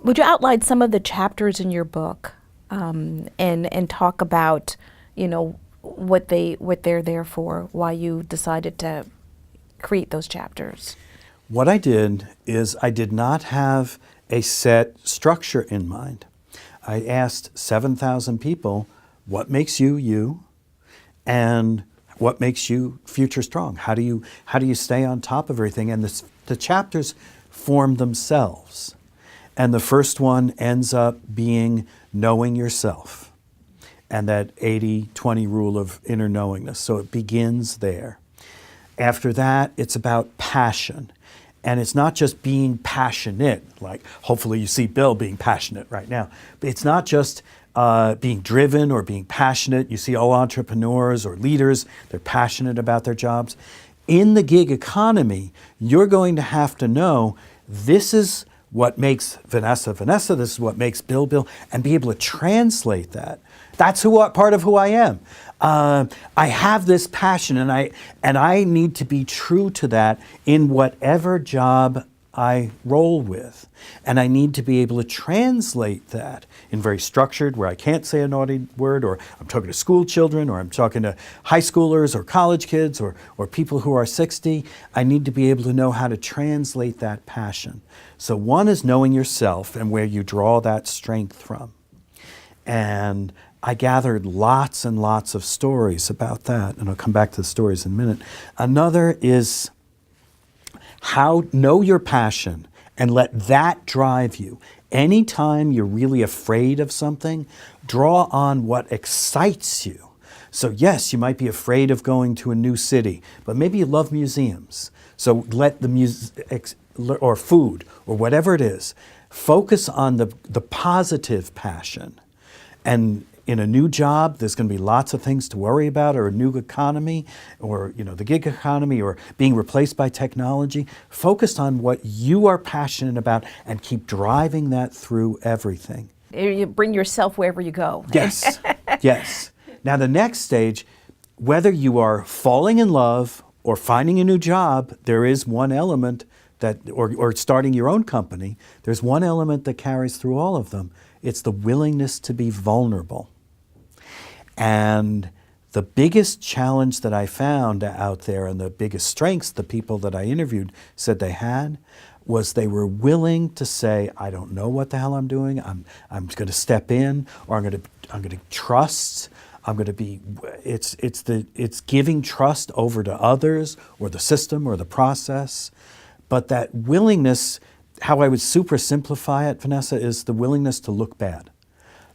Would you outline some of the chapters in your book, and talk about, what they're there for, why you decided to create those chapters? What I did is I did not have a set structure in mind. I asked 7,000 people, what makes you you, and what makes you future strong? How do you stay on top of everything? And the chapters form themselves. And the first one ends up being knowing yourself and that 80-20 rule of inner knowingness. So it begins there. After that, it's about passion. And it's not just being passionate, like hopefully you see Bill being passionate right now. But it's not just being driven or being passionate. You see all entrepreneurs or leaders, they're passionate about their jobs. In the gig economy, you're going to have to know this is what makes Vanessa, Vanessa, this is what makes Bill, Bill, and be able to translate that. That's part of who I am. I have this passion, and I need to be true to that in whatever job I roll with. And I need to be able to translate that in very structured, where I can't say a naughty word, or I'm talking to school children, or I'm talking to high schoolers or college kids or people who are 60. I need to be able to know how to translate that passion. So one is knowing yourself and where you draw that strength from. And I gathered lots and lots of stories about that, and I'll come back to the stories in a minute. Another is know your passion and let that drive you. Anytime you're really afraid of something, draw on what excites you. So yes, you might be afraid of going to a new city, but maybe you love museums. So let the music or food or whatever it is, focus on the positive passion. And in a new job, there's going to be lots of things to worry about, or a new economy, or the gig economy, or being replaced by technology. Focus on what you are passionate about and keep driving that through everything. You bring yourself wherever you go. Yes, yes. Now the next stage, whether you are falling in love or finding a new job, there is one element that, or starting your own company, there's one element that carries through all of them. It's the willingness to be vulnerable. And the biggest challenge that I found out there, and the biggest strengths the people that I interviewed said they had, was they were willing to say, I don't know what the hell I'm doing. I'm going to step in, or I'm going to trust. I'm going to be. It's giving trust over to others, or the system, or the process. But that willingness, how I would super simplify it, Vanessa, is the willingness to look bad.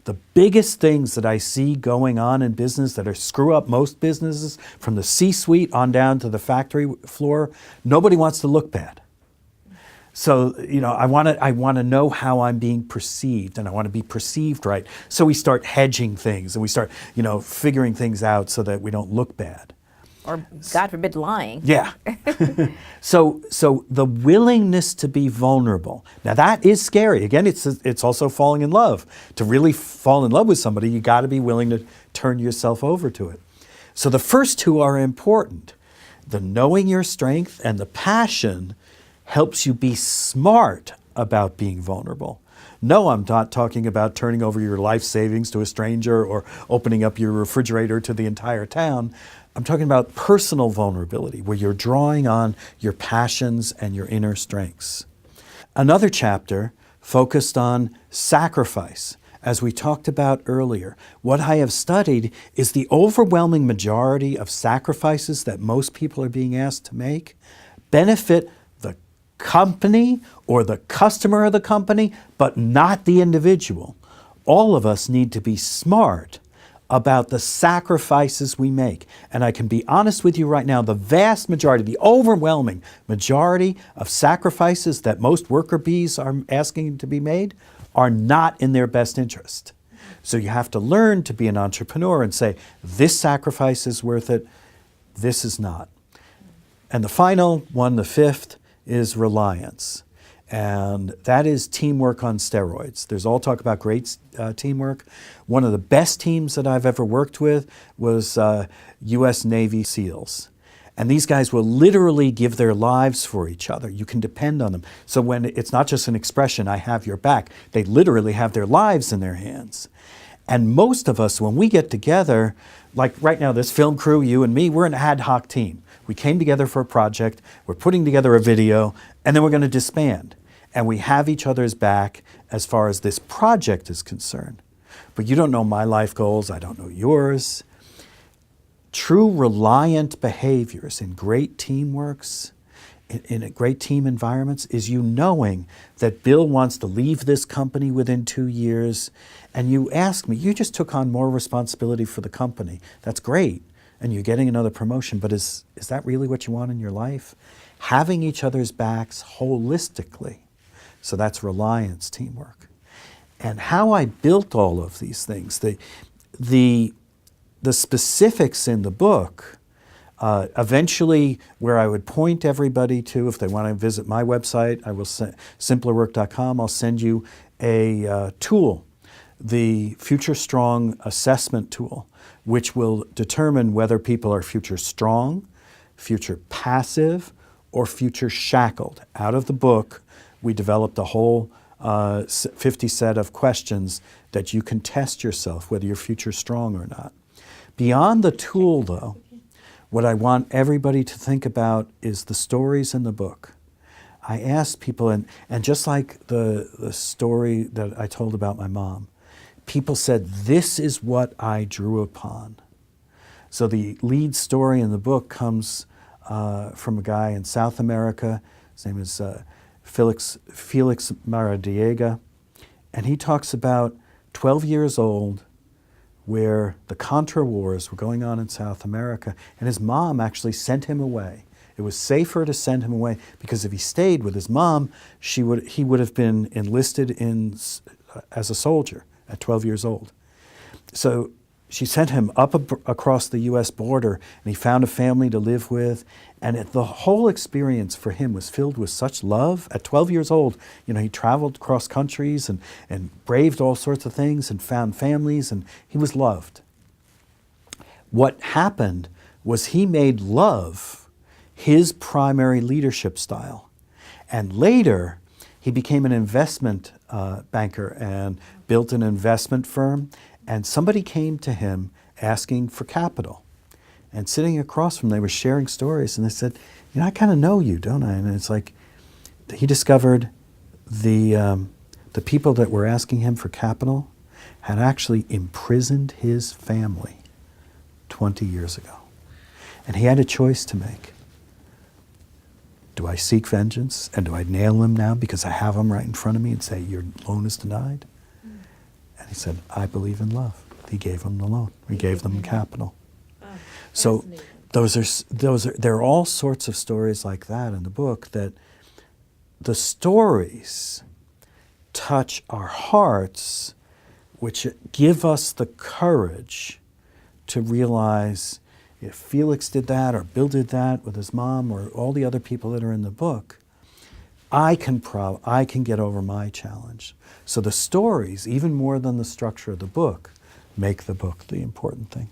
The biggest things that I see going on in business that screw up most businesses, from the C-suite on down to the factory floor, nobody wants to look bad. So, I want to know how I'm being perceived, and I want to be perceived right. So we start hedging things, and we start, figuring things out so that we don't look bad. Or, God forbid, lying. Yeah. So the willingness to be vulnerable. Now that is scary. Again, it's also falling in love. To really fall in love with somebody, you got to be willing to turn yourself over to it. So the first two are important. The knowing your strength and the passion helps you be smart about being vulnerable. No, I'm not talking about turning over your life savings to a stranger or opening up your refrigerator to the entire town. I'm talking about personal vulnerability, where you're drawing on your passions and your inner strengths. Another chapter focused on sacrifice. As we talked about earlier, what I have studied is the overwhelming majority of sacrifices that most people are being asked to make benefit the company or the customer of the company, but not the individual. All of us need to be smart about the sacrifices we make. And I can be honest with you right now, the vast majority, the overwhelming majority of sacrifices that most worker bees are asking to be made are not in their best interest. So you have to learn to be an entrepreneur and say, this sacrifice is worth it, this is not. And the final one, the fifth, is reliance. And that is teamwork on steroids. There's all talk about great teamwork. One of the best teams that I've ever worked with was U.S. Navy SEALs. And these guys will literally give their lives for each other. You can depend on them. So when it's not just an expression, I have your back, they literally have their lives in their hands. And most of us, when we get together, like right now, this film crew, you and me, we're an ad hoc team. We came together for a project, we're putting together a video, and then we're going to disband. And we have each other's back as far as this project is concerned. But you don't know my life goals, I don't know yours. True reliant behaviors in great teamworks, in a great team environments, is you knowing that Bill wants to leave this company within 2 years, and you ask me, you just took on more responsibility for the company. That's great, and you're getting another promotion, but is that really what you want in your life? Having each other's backs holistically. So that's reliance teamwork. And how I built all of these things, the specifics in the book, eventually where I would point everybody to, if they want to visit my website, I will simplerwork.com, I'll send you a tool, the Future Strong Assessment Tool, which will determine whether people are future strong, future passive, or future shackled. Out of the book, we developed a whole 50 set of questions that you can test yourself, whether you're future strong or not. Beyond the tool, though, what I want everybody to think about is the stories in the book. I asked people, and just like the story that I told about my mom, people said, this is what I drew upon. So the lead story in the book comes from a guy in South America. His name is Felix Maradiaga, and he talks about 12 years old, where the Contra Wars were going on in South America, and his mom actually sent him away. It was safer to send him away because if he stayed with his mom, he would have been enlisted as a soldier at 12 years old. So she sent him up across the U.S. border, and he found a family to live with. And the whole experience for him was filled with such love. At 12 years old, he traveled across countries and braved all sorts of things and found families, and he was loved. What happened was he made love his primary leadership style. And later, he became an investment banker and built an investment firm. And somebody came to him asking for capital. And sitting across from them, they were sharing stories, and they said, I kind of know you, don't I? And it's like, he discovered the people that were asking him for capital had actually imprisoned his family 20 years ago. And he had a choice to make. Do I seek vengeance, and do I nail them now because I have them right in front of me and say, your loan is denied? And he said, I believe in love. He gave them the loan. He gave them capital. So there are all sorts of stories like that in the book, that the stories touch our hearts, which give us the courage to realize if Felix did that or Bill did that with his mom or all the other people that are in the book, I can get over my challenge. So the stories, even more than the structure of the book, make the book the important thing.